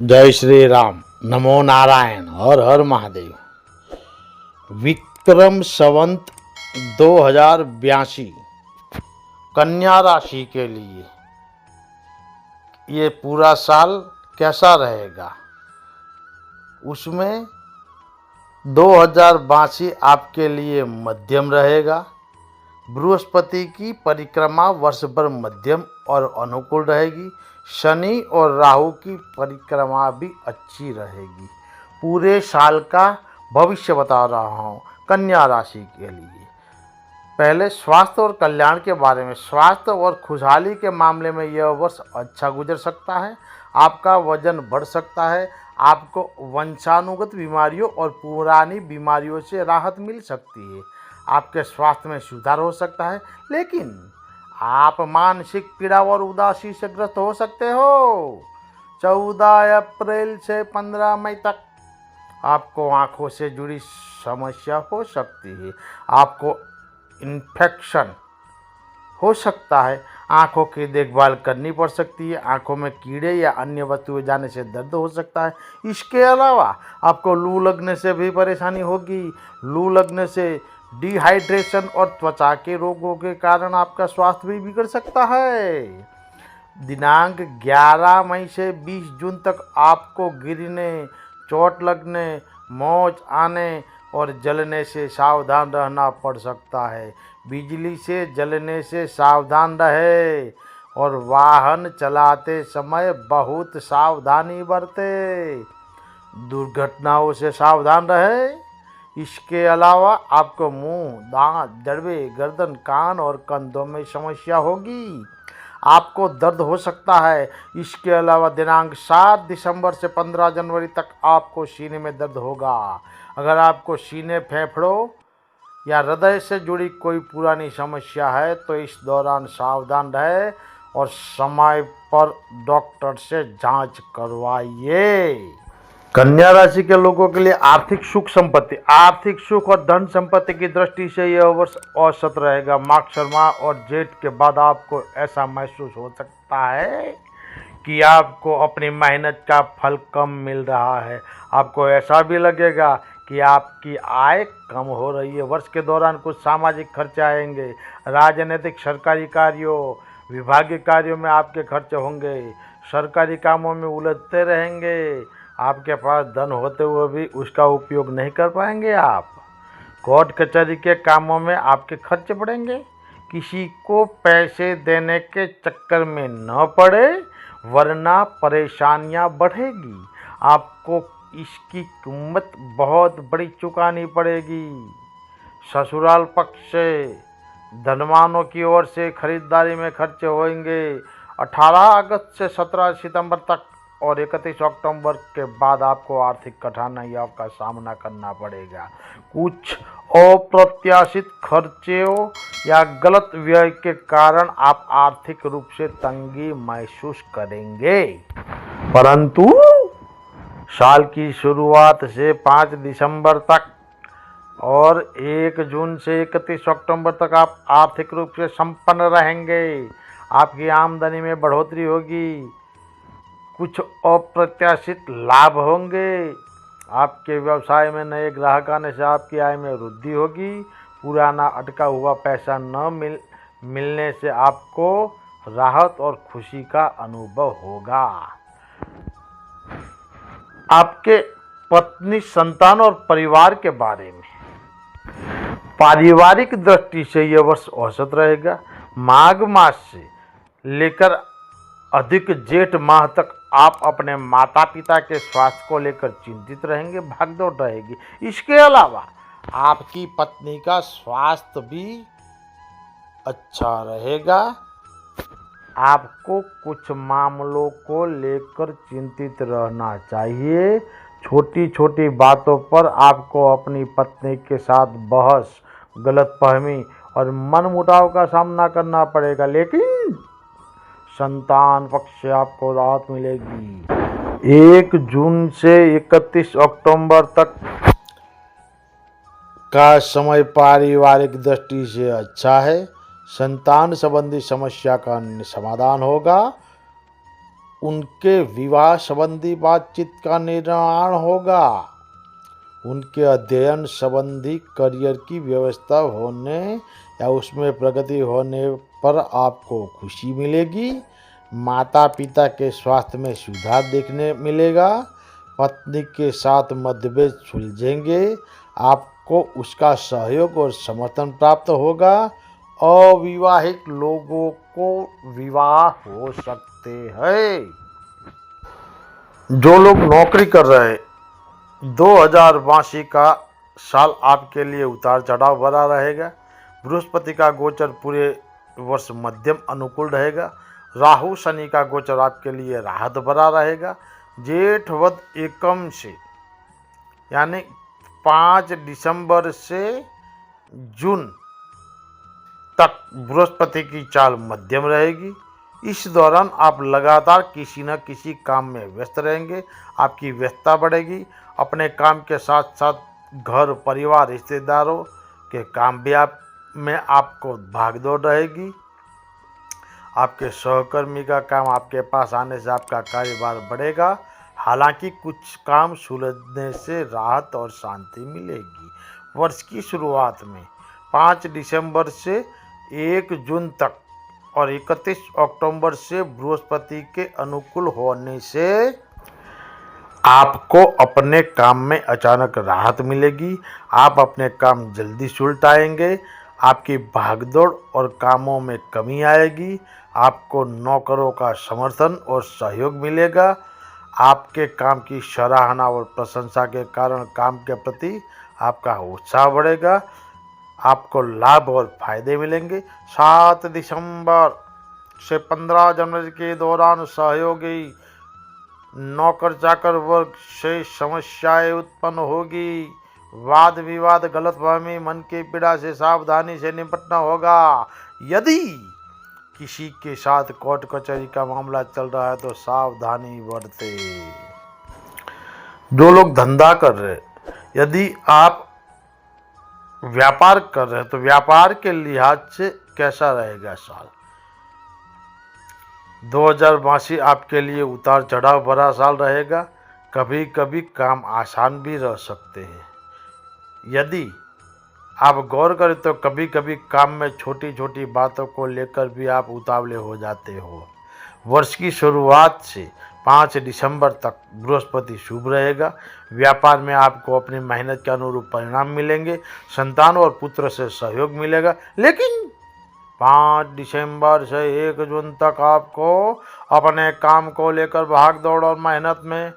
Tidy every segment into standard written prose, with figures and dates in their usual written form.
जय श्री राम। नमो नारायण। हर हर महादेव। विक्रम संवत 2082 कन्या राशि के लिए ये पूरा साल कैसा रहेगा, उसमें 2082 आपके लिए मध्यम रहेगा। बृहस्पति की परिक्रमा वर्ष भर मध्यम और अनुकूल रहेगी। शनि और राहु की परिक्रमा भी अच्छी रहेगी। पूरे साल का भविष्य बता रहा हूँ कन्या राशि के लिए। पहले स्वास्थ्य और कल्याण के बारे में। स्वास्थ्य और खुशहाली के मामले में यह वर्ष अच्छा गुजर सकता है। आपका वजन बढ़ सकता है। आपको वंशानुगत बीमारियों और पुरानी बीमारियों से राहत मिल सकती है। आपके स्वास्थ्य में सुधार हो सकता है, लेकिन आप मानसिक पीड़ा और उदासी से ग्रस्त हो सकते हो। 14 अप्रैल से 15 मई तक आपको आंखों से जुड़ी समस्या हो सकती है। आपको इन्फेक्शन हो सकता है। आंखों की देखभाल करनी पड़ सकती है। आंखों में कीड़े या अन्य वस्तुएं जाने से दर्द हो सकता है। इसके अलावा आपको लू लगने से भी परेशानी होगी। लू लगने से डिहाइड्रेशन और त्वचा के रोगों के कारण आपका स्वास्थ्य भी बिगड़ सकता है। दिनांक 11 मई से 20 जून तक आपको गिरने, चोट लगने, मोच आने और जलने से सावधान रहना पड़ सकता है। बिजली से जलने से सावधान रहे और वाहन चलाते समय बहुत सावधानी बरते। दुर्घटनाओं से सावधान रहे। इसके अलावा आपको मुंह, दांत, जड़वे, गर्दन, कान और कंधों में समस्या होगी। आपको दर्द हो सकता है। इसके अलावा दिनांक 7 दिसंबर से 15 जनवरी तक आपको सीने में दर्द होगा। अगर आपको सीने, फेफड़ों या हृदय से जुड़ी कोई पुरानी समस्या है तो इस दौरान सावधान रहे और समय पर डॉक्टर से जांच करवाइए। कन्या राशि के लोगों के लिए आर्थिक सुख संपत्ति। आर्थिक सुख और धन संपत्ति की दृष्टि से यह वर्ष औसत रहेगा। माघ माह और जेठ के बाद आपको ऐसा महसूस हो सकता है कि आपको अपनी मेहनत का फल कम मिल रहा है। आपको ऐसा भी लगेगा कि आपकी आय कम हो रही है। वर्ष के दौरान कुछ सामाजिक खर्चे आएंगे। राजनीतिक, सरकारी कार्यों, विभागीय कार्यों में आपके खर्चे होंगे। सरकारी कामों में उलझते रहेंगे। आपके पास धन होते हुए भी उसका उपयोग नहीं कर पाएंगे आप। कोर्ट कचहरी के कामों में आपके खर्च बढ़ेंगे। किसी को पैसे देने के चक्कर में न पड़े, वरना परेशानियां बढ़ेगी। आपको इसकी कीमत बहुत बड़ी चुकानी पड़ेगी। ससुराल पक्ष से धनवानों की ओर से खरीदारी में खर्चे होंगे। 18 अगस्त से 17 सितंबर तक और 31 अक्टूबर के बाद आपको आर्थिक कठिनाइयों का सामना करना पड़ेगा। कुछ अप्रत्याशित खर्चों या गलत व्यय के कारण आप आर्थिक रूप से तंगी महसूस करेंगे। परंतु साल की शुरुआत से 5 दिसंबर तक और 1 जून से 31 अक्टूबर तक आप आर्थिक रूप से संपन्न रहेंगे। आपकी आमदनी में बढ़ोतरी होगी। कुछ अप्रत्याशित लाभ होंगे। आपके व्यवसाय में नए ग्राहक आने से आपकी आय में वृद्धि होगी। पुराना अटका हुआ पैसा न मिलने से आपको राहत और खुशी का अनुभव होगा। आपके पत्नी, संतान और परिवार के बारे में। पारिवारिक दृष्टि से यह वर्ष औसत रहेगा। माघ मास से लेकर अधिक जेठ माह तक आप अपने माता पिता के स्वास्थ्य को लेकर चिंतित रहेंगे। भागदौड़ रहेगी। इसके अलावा आपकी पत्नी का स्वास्थ्य भी अच्छा रहेगा। आपको कुछ मामलों को लेकर चिंतित रहना चाहिए। छोटी छोटी बातों पर आपको अपनी पत्नी के साथ बहस, गलतफहमी और मनमुटाव का सामना करना पड़ेगा, लेकिन संतान पक्ष से आपको राहत मिलेगी। 1 जून से 31 अक्टूबर तक का समय पारिवारिक दृष्टि से अच्छा है। संतान संबंधी समस्या का समाधान होगा। उनके विवाह संबंधी बातचीत का निर्माण होगा। उनके अध्ययन संबंधी करियर की व्यवस्था होने या उसमें प्रगति होने पर आपको खुशी मिलेगी। माता पिता के स्वास्थ्य में सुधार देखने मिलेगा। पत्नी के साथ मतभेद सुलझेंगे। आपको उसका सहयोग और समर्थन प्राप्त होगा। अविवाहित लोगों को विवाह हो सकते हैं। जो लोग नौकरी कर रहे हैं, 2082 का साल आपके लिए उतार चढ़ाव भरा रहेगा। बृहस्पति का गोचर पूरे वर्ष मध्यम अनुकूल रहेगा। राहु शनि का गोचर आपके लिए राहत भरा रहेगा। जेठ वद एकम से यानी 5 दिसंबर से जून तक बृहस्पति की चाल मध्यम रहेगी। इस दौरान आप लगातार किसी न किसी काम में व्यस्त रहेंगे। आपकी व्यस्तता बढ़ेगी। अपने काम के साथ साथ घर परिवार रिश्तेदारों के काम भी में आपको भागदौड़ रहेगी। आपके सहकर्मी का काम आपके पास आने से आपका कार्यभार बढ़ेगा। हालांकि कुछ काम सुलझने से राहत और शांति मिलेगी। वर्ष की शुरुआत में 5 दिसंबर से 1 जून तक और 31 अक्टूबर से बृहस्पति के अनुकूल होने से आपको अपने काम में अचानक राहत मिलेगी। आप अपने काम जल्दी सुलझाएंगे। आपकी भागदौड़ और कामों में कमी आएगी। आपको नौकरों का समर्थन और सहयोग मिलेगा। आपके काम की सराहना और प्रशंसा के कारण काम के प्रति आपका उत्साह बढ़ेगा। आपको लाभ और फायदे मिलेंगे। 7 दिसंबर से 15 जनवरी के दौरान सहयोगी नौकर चाकर वर्ग से समस्याएं उत्पन्न होगी। वाद विवाद गलतफहमी मन की पीड़ा से सावधानी से निपटना होगा। यदि किसी के साथ कोर्ट कचहरी का मामला चल रहा है तो सावधानी बरते। जो लोग धंधा कर रहे, यदि आप व्यापार कर रहे हैं तो व्यापार के लिहाज से कैसा रहेगा साल। 2082 आपके लिए उतार चढ़ाव भरा साल रहेगा। कभी कभी काम आसान भी रह सकते हैं। यदि आप गौर करें तो कभी कभी काम में छोटी छोटी बातों को लेकर भी आप उतावले हो जाते हो। वर्ष की शुरुआत से 5 दिसंबर तक बृहस्पति शुभ रहेगा। व्यापार में आपको अपनी मेहनत के अनुरूप परिणाम मिलेंगे। संतान और पुत्र से सहयोग मिलेगा। लेकिन 5 दिसंबर से 1 जून तक आपको अपने काम को लेकर भाग दौड़ और मेहनत में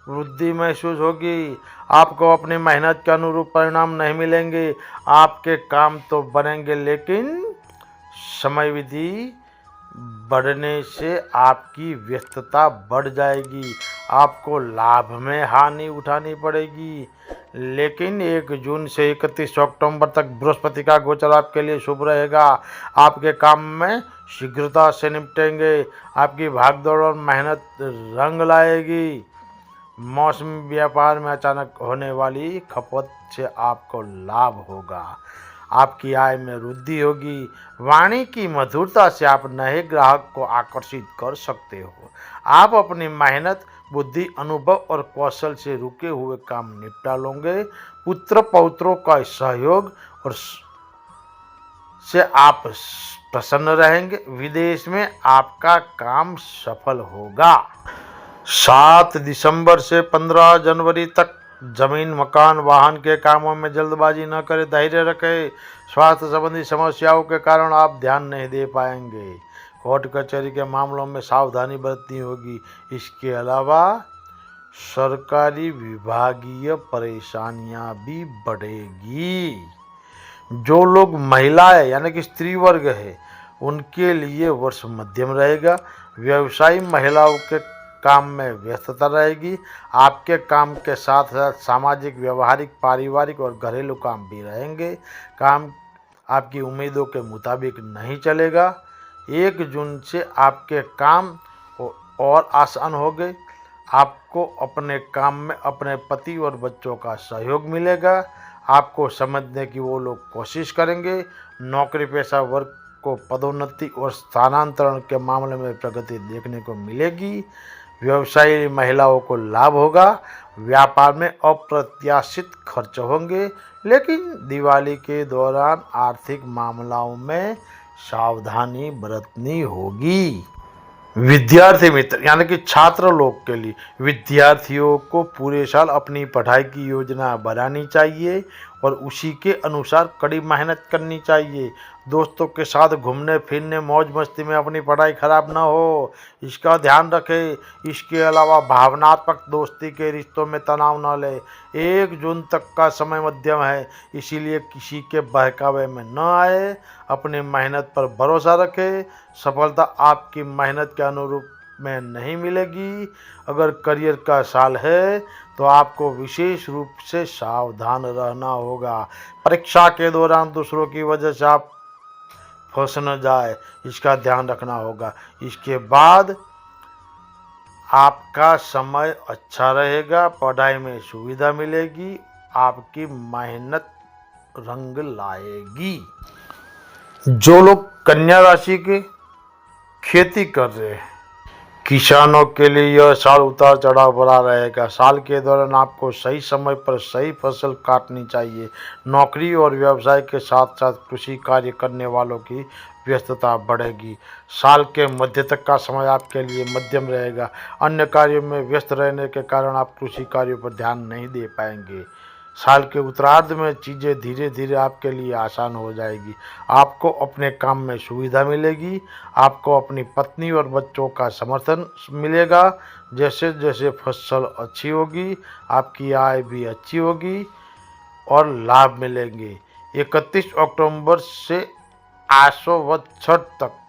वृद्धि महसूस होगी। आपको अपनी मेहनत के अनुरूप परिणाम नहीं मिलेंगे। आपके काम तो बनेंगे लेकिन समय विधि बढ़ने से आपकी व्यस्तता बढ़ जाएगी। आपको लाभ में हानि उठानी पड़ेगी। लेकिन 1 जून से 31 अक्टूबर तक बृहस्पति का गोचर आपके लिए शुभ रहेगा। आपके काम में शीघ्रता से निपटेंगे। आपकी भागदौड़ और मेहनत रंग लाएगी। मौसमी व्यापार में अचानक होने वाली खपत से आपको लाभ होगा। आपकी आय में वृद्धि होगी। वाणी की मधुरता से आप नए ग्राहक को आकर्षित कर सकते हो। आप अपनी मेहनत बुद्धि अनुभव और कौशल से रुके हुए काम निपटा लोगे। पुत्र पौत्रों का सहयोग और से आप प्रसन्न रहेंगे। विदेश में आपका काम सफल होगा। 7 दिसंबर से 15 जनवरी तक जमीन मकान वाहन के कामों में जल्दबाजी न करें। धैर्य रखें। स्वास्थ्य संबंधी समस्याओं के कारण आप ध्यान नहीं दे पाएंगे। कोर्ट कचहरी के मामलों में सावधानी बरतनी होगी। इसके अलावा सरकारी विभागीय परेशानियां भी बढ़ेगी। जो लोग महिलाएं यानी कि स्त्री वर्ग है उनके लिए वर्ष मध्यम रहेगा। व्यवसायी महिलाओं के काम में व्यस्तता रहेगी। आपके काम के साथ साथ सामाजिक व्यवहारिक पारिवारिक और घरेलू काम भी रहेंगे। काम आपकी उम्मीदों के मुताबिक नहीं चलेगा। 1 जून से आपके काम और आसान हो गए। आपको अपने काम में अपने पति और बच्चों का सहयोग मिलेगा। आपको समझने की वो लोग कोशिश करेंगे। नौकरी पेशा वर्ग को पदोन्नति और स्थानांतरण के मामले में प्रगति देखने को मिलेगी। व्यवसायी महिलाओं को लाभ होगा। व्यापार में अप्रत्याशित खर्च होंगे, लेकिन दिवाली के दौरान आर्थिक मामलों में सावधानी बरतनी होगी। विद्यार्थी मित्र यानी कि छात्र लोग के लिए, विद्यार्थियों को पूरे साल अपनी पढ़ाई की योजना बनानी चाहिए और उसी के अनुसार कड़ी मेहनत करनी चाहिए। दोस्तों के साथ घूमने फिरने मौज मस्ती में अपनी पढ़ाई खराब ना हो, इसका ध्यान रखें। इसके अलावा भावनात्मक दोस्ती के रिश्तों में तनाव न ले। 1 जून तक का समय मध्यम है, इसीलिए किसी के बहकावे में न आए। अपनी मेहनत पर भरोसा रखें, सफलता आपकी मेहनत के अनुरूप में नहीं मिलेगी। अगर करियर का साल है तो आपको विशेष रूप से सावधान रहना होगा। परीक्षा के दौरान दूसरों की वजह से आप फंस न जाए, इसका ध्यान रखना होगा। इसके बाद आपका समय अच्छा रहेगा, पढ़ाई में सुविधा मिलेगी, आपकी मेहनत रंग लाएगी। जो लोग कन्या राशि के खेती कर रहे हैं, किसानों के लिए यह साल उतार चढ़ाव भरा रहेगा। साल के दौरान आपको सही समय पर सही फसल काटनी चाहिए। नौकरी और व्यवसाय के साथ साथ कृषि कार्य करने वालों की व्यस्तता बढ़ेगी। साल के मध्य तक का समय आपके लिए मध्यम रहेगा। अन्य कार्यों में व्यस्त रहने के कारण आप कृषि कार्यों पर ध्यान नहीं दे पाएंगे। साल के उत्तरार्ध में चीज़ें धीरे धीरे आपके लिए आसान हो जाएगी। आपको अपने काम में सुविधा मिलेगी। आपको अपनी पत्नी और बच्चों का समर्थन मिलेगा। जैसे जैसे फसल अच्छी होगी, आपकी आय भी अच्छी होगी और लाभ मिलेंगे। 31 अक्टूबर से आसो व छठ तक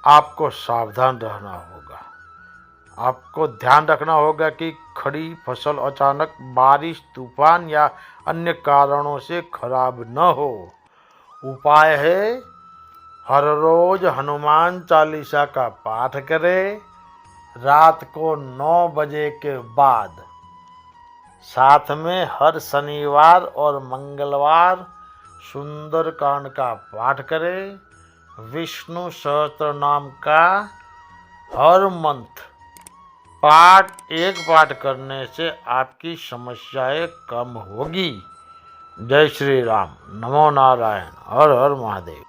आपको सावधान रहना होगा। आपको ध्यान रखना होगा कि खड़ी फसल अचानक बारिश, तूफान या अन्य कारणों से खराब न हो। उपाय है, हर रोज हनुमान चालीसा का पाठ करें रात को 9 बजे के बाद। साथ में हर शनिवार और मंगलवार सुंदरकांड का पाठ करें। विष्णु सहस्त्र नाम का हर मंत्र एक पाठ करने से आपकी समस्याएं कम होगी। जय श्री राम, नमो नारायण, हर हर महादेव।